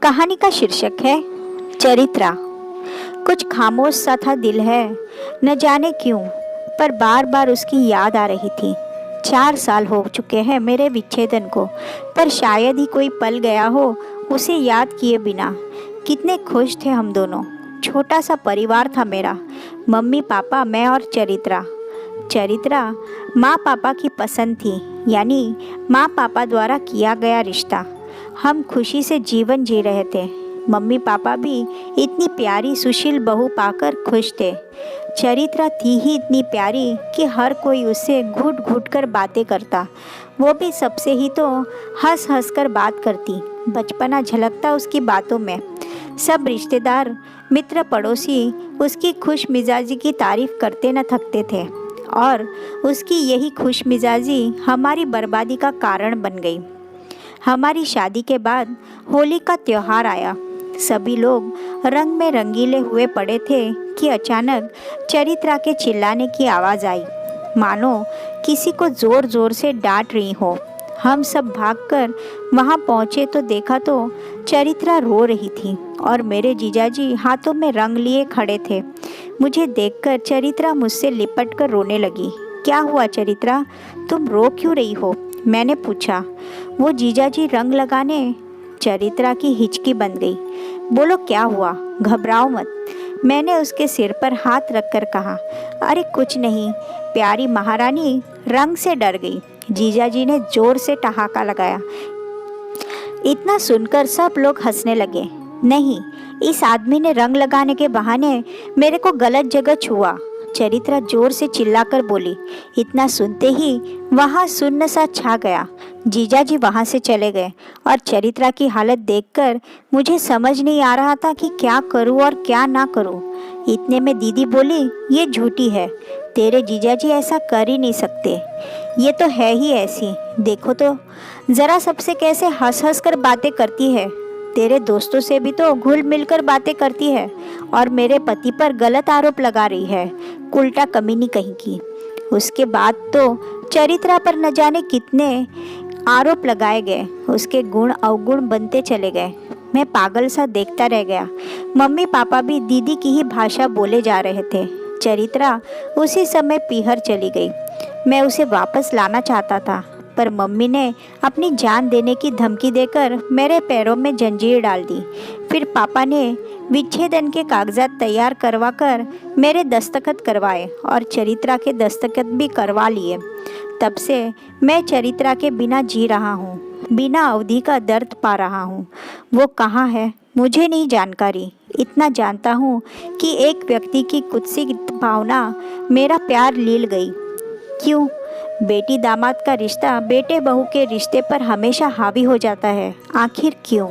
कहानी का शीर्षक है चरित्रा। कुछ खामोश सा था दिल है, न जाने क्यों, पर बार बार उसकी याद आ रही थी। 4 साल हो चुके हैं मेरे विच्छेदन को, पर शायद ही कोई पल गया हो उसे याद किए बिना। कितने खुश थे हम दोनों, छोटा सा परिवार था मेरा, मम्मी पापा मैं और चरित्रा। चरित्रा माँ पापा की पसंद थी, यानी माँ पापा द्वारा किया गया रिश्ता। हम खुशी से जीवन जी रहे थे। मम्मी पापा भी इतनी प्यारी सुशील बहू पाकर खुश थे। चरित्रा थी ही इतनी प्यारी कि हर कोई उससे घुट घुट कर बातें करता, वो भी सबसे ही तो हंस हंस कर बात करती। बचपना झलकता उसकी बातों में। सब रिश्तेदार मित्र पड़ोसी उसकी खुश मिजाजी की तारीफ करते न थकते थे, और उसकी यही खुश मिजाजी हमारी बर्बादी का कारण बन गई। हमारी शादी के बाद होली का त्यौहार आया। सभी लोग रंग में रंगीले हुए पड़े थे कि अचानक चरित्रा के चिल्लाने की आवाज़ आई, मानो किसी को ज़ोर ज़ोर से डांट रही हो। हम सब भागकर वहाँ पहुँचे तो देखा तो चरित्रा रो रही थी और मेरे जीजाजी हाथों में रंग लिए खड़े थे। मुझे देखकर चरित्रा मुझसे लिपट कर रोने लगी। क्या हुआ चरित्रा, तुम रो क्यों रही हो? मैंने पूछा। वो जीजाजी रंग लगाने। चरित्रा की हिचकी बन गई। बोलो क्या हुआ, घबराओ मत। मैंने उसके सिर पर हाथ रखकर कहा, अरे कुछ नहीं, प्यारी महारानी रंग से डर गई। जीजाजी ने जोर से ठहाका लगाया। इतना सुनकर सब लोग हंसने लगे। नहीं, इस आदमी ने रंग लगाने के बहाने मेरे को गलत जगह छुआ, चरित्रा जोर से चिल्लाकर बोली। इतना सुनते ही वहाँ सुन्न सा छा गया। जीजाजी वहाँ से चले गए और चरित्रा की हालत देखकर मुझे समझ नहीं आ रहा था कि क्या करूँ और क्या ना करूँ। इतने में दीदी बोली, ये झूठी है, तेरे जीजाजी ऐसा कर ही नहीं सकते, ये तो है ही ऐसी, देखो तो ज़रा सबसे कैसे हंस हंस कर बातें करती है, तेरे दोस्तों से भी तो घुल मिलकर बातें करती है और मेरे पति पर गलत आरोप लगा रही है, उल्टा कमीनी कहीं की। उसके बाद तो चरित्रा पर न जाने कितने आरोप लगाए गए, उसके गुण अवगुण बनते चले गए। मैं पागल सा देखता रह गया। मम्मी पापा भी दीदी की ही भाषा बोले जा रहे थे। चरित्रा उसी समय पीहर चली गई। मैं उसे वापस लाना चाहता था, पर मम्मी ने अपनी जान देने की धमकी देकर मेरे पैरों में जंजीर डाल दी। फिर पापा ने विच्छेदन के कागजात तैयार करवाकर मेरे दस्तखत करवाए और चरित्रा के दस्तखत भी करवा लिए। तब से मैं चरित्रा के बिना जी रहा हूँ, बिना अवधि का दर्द पा रहा हूँ। वो कहाँ है मुझे नहीं जानकारी, इतना जानता हूँ कि एक व्यक्ति की कुत्सित भावना मेरा प्यार लील गई। क्यों? बेटी दामाद का रिश्ता बेटे बहू के रिश्ते पर हमेशा हावी हो जाता है, आखिर क्यों?